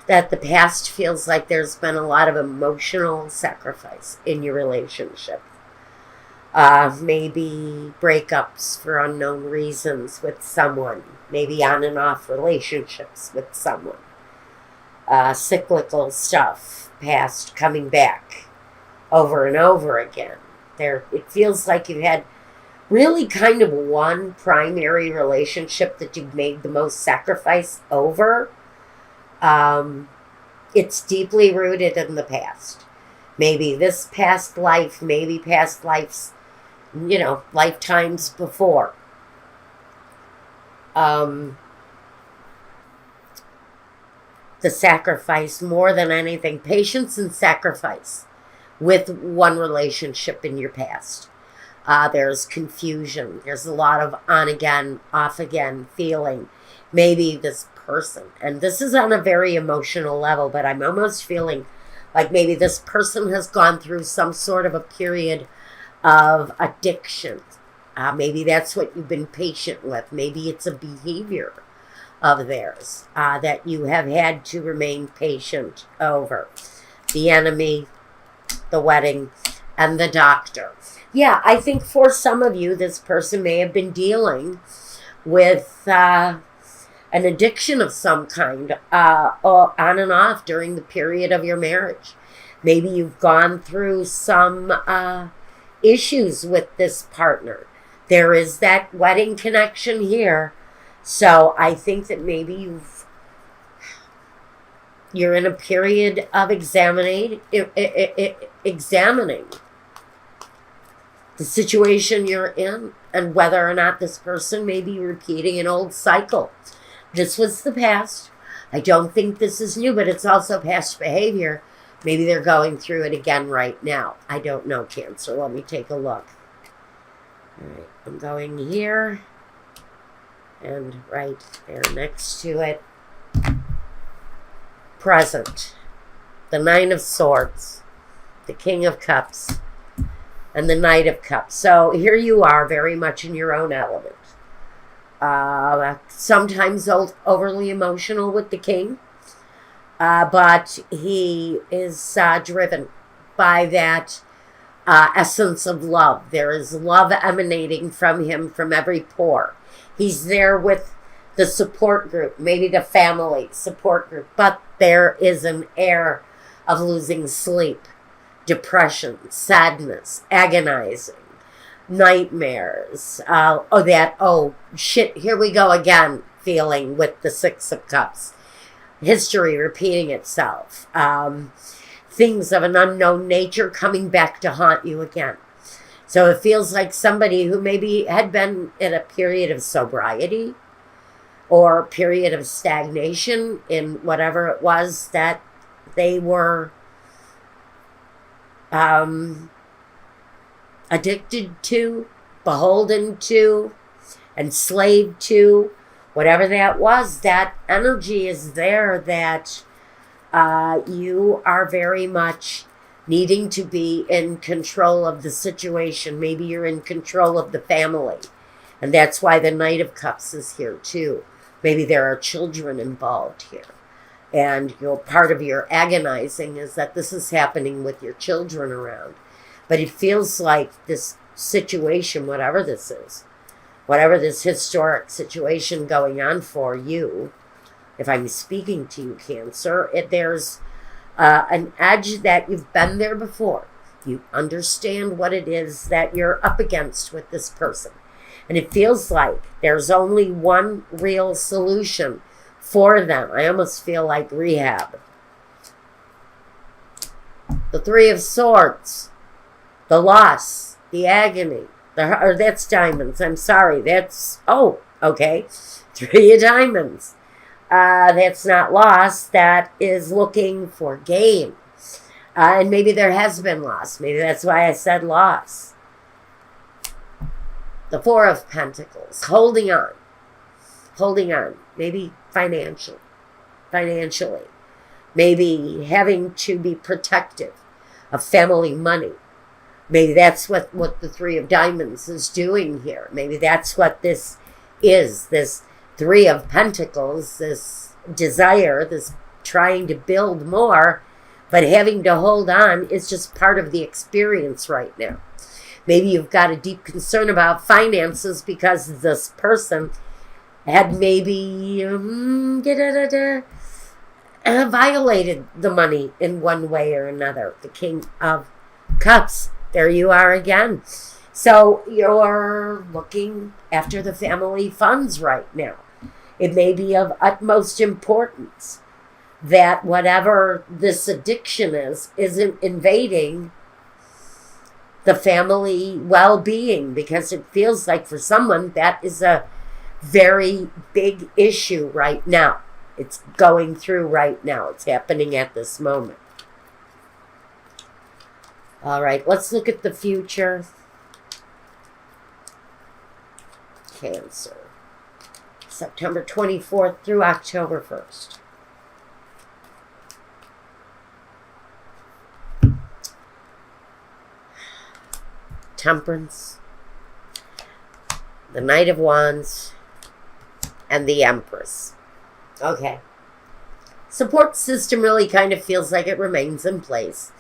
that the past feels like there's been a lot of emotional sacrifice in your relationship. Maybe breakups for unknown reasons with someone, maybe on and off relationships with someone, cyclical stuff, past coming back over and over again. It feels like you've had really kind of one primary relationship that you've made the most sacrifice over. It's deeply rooted in the past. Maybe this past life, maybe past lives, lifetimes before. The sacrifice, more than anything, patience and sacrifice with one relationship in your past. There's confusion. There's a lot of on again, off again feeling. Maybe this person, and this is on a very emotional level, but I'm almost feeling like maybe this person has gone through some sort of a period of addiction. Maybe that's what you've been patient with. Maybe it's a behavior of theirs that you have had to remain patient over. The enemy, the wedding, and the doctor. Yeah, I think for some of you, this person may have been dealing with an addiction of some kind on and off during the period of your marriage. Maybe you've gone through some issues with this partner. There is that wedding connection here. So I think that maybe you're in a period of examining the situation you're in and whether or not this person may be repeating an old cycle. This was the past. I don't think this is new, but it's also past behavior. Maybe they're going through it again right now. I don't know, Cancer. Let me take a look. All right, I'm going here and right there next to it. Present. The Nine of Swords. The King of Cups. And the Knight of Cups. So here you are, very much in your own element. Sometimes overly emotional with the king. But he is driven by that essence of love. There is love emanating from him from every pore. He's there with the support group, maybe the family support group. But there is an air of losing sleep, depression, sadness, agonizing, nightmares. Here we go again, feeling with the Six of Cups. History repeating itself. Things of an unknown nature coming back to haunt you again. So it feels like somebody who maybe had been in a period of sobriety or a period of stagnation in whatever it was that they were addicted to, beholden to, enslaved to, whatever that was. That energy is there that you are very much needing to be in control of the situation. Maybe you're in control of the family. And that's why the Knight of Cups is here too. Maybe there are children involved here. And part of your agonizing is that this is happening with your children around. But it feels like this situation, whatever this is, whatever this historic situation going on for you, if I'm speaking to you, Cancer, there's an edge that you've been there before. You understand what it is that you're up against with this person. And it feels like there's only one real solution for them. I almost feel like rehab. The Three of Swords. The loss. The agony. That's diamonds. I'm sorry. Okay. Three of Diamonds. That's not loss. That is looking for gain. And maybe there has been loss. Maybe that's why I said loss. The Four of Pentacles. Holding on. Maybe financially. Maybe having to be protective of family money. Maybe that's what the Three of Diamonds is doing here. Maybe that's what this is. This Three of Pentacles, this desire, this trying to build more, but having to hold on is just part of the experience right now. Maybe you've got a deep concern about finances because this person had maybe violated the money in one way or another. The King of Cups. There you are again. So you're looking after the family funds right now. It may be of utmost importance that whatever this addiction is, isn't invading the family well-being, because it feels like for someone that is a very big issue right now. It's going through right now. It's happening at this moment. All right, let's look at the future. Cancer. September 24th through October 1st. Temperance, the Knight of Wands, and the Empress. Okay. Support system really kind of feels like it remains in place.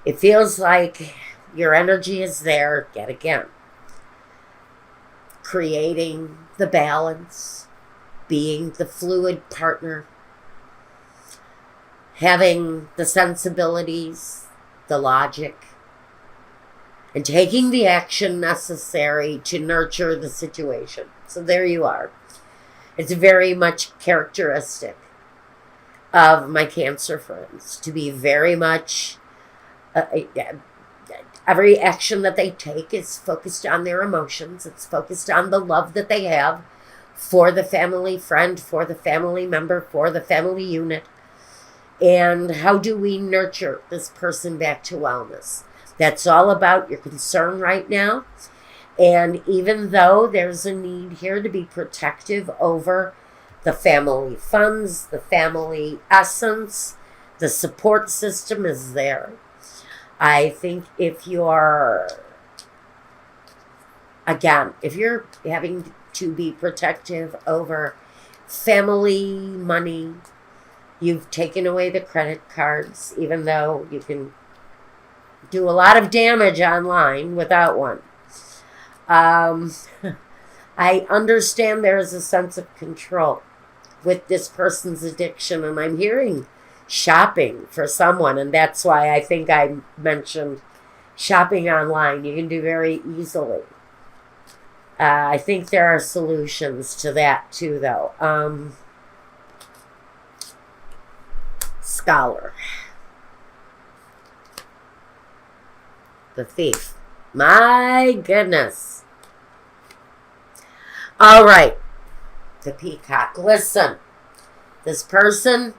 It feels like your energy is there yet again. Creating the balance, being the fluid partner, having the sensibilities, the logic, and taking the action necessary to nurture the situation. So there you are. It's very much characteristic of my Cancer friends to be very much, every action that they take is focused on their emotions. It's focused on the love that they have for the family friend, for the family member, for the family unit. And how do we nurture this person back to wellness? That's all about your concern right now. And even though there's a need here to be protective over the family funds, the family essence, the support system is there. I think if you're having to be protective over family money, you've taken away the credit cards, even though you can do a lot of damage online without one. I understand there is a sense of control with this person's addiction, and I'm hearing shopping for someone, and that's why I think I mentioned shopping online. You can do very easily. I think there are solutions to that too, though. Scholar. The Thief. My goodness. All right. The Peacock. Listen. This person,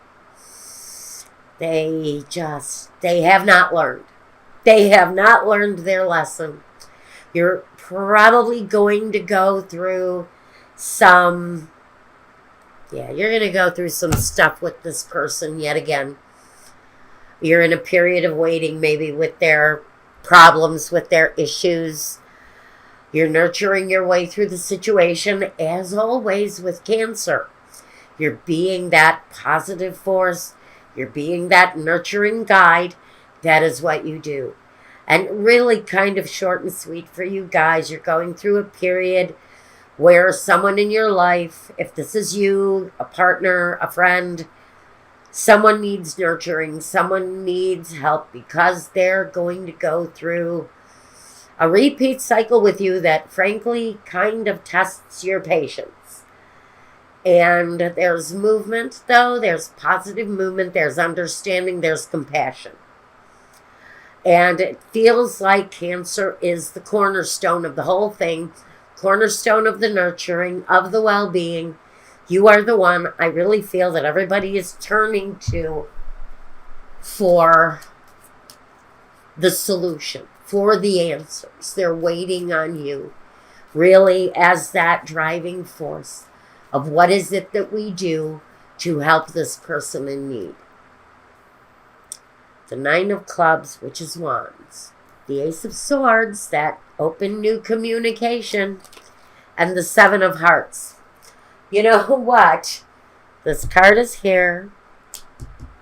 they have not learned. They have not learned their lesson. You're probably going to go through some stuff with this person yet again. You're in a period of waiting, maybe with their problems, with their issues. You're nurturing your way through the situation, as always with Cancer. You're being that positive force. You're being that nurturing guide. That is what you do. And really kind of short and sweet for you guys. You're going through a period where someone in your life, if this is you, a partner, a friend, someone needs nurturing, someone needs help, because they're going to go through a repeat cycle with you that frankly kind of tests your patience. And there's movement, though. There's positive movement. There's understanding. There's compassion. And it feels like Cancer is the cornerstone of the whole thing, cornerstone of the nurturing, of the well-being. You are the one I really feel that everybody is turning to for the solution, for the answers. They're waiting on you, really, as that driving force of what is it that we do to help this person in need. The Nine of Clubs, which is Wands. The Ace of Swords, that open new communication. And the Seven of Hearts. You know what? This card is here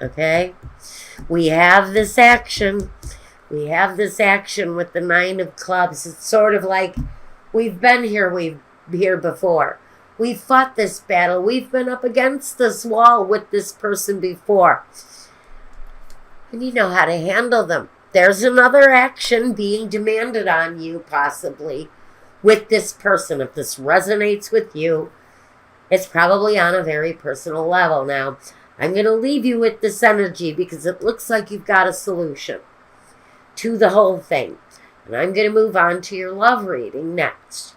Okay? We have this action. We have this action with the Nine of Clubs. It's sort of like we've been here before. We've fought this battle. We've been up against this wall with this person before. And you know how to handle them. There's another action being demanded on you, possibly, with this person. If this resonates with you, it's probably on a very personal level. Now, I'm going to leave you with this energy because it looks like you've got a solution to the whole thing. And I'm going to move on to your love reading next.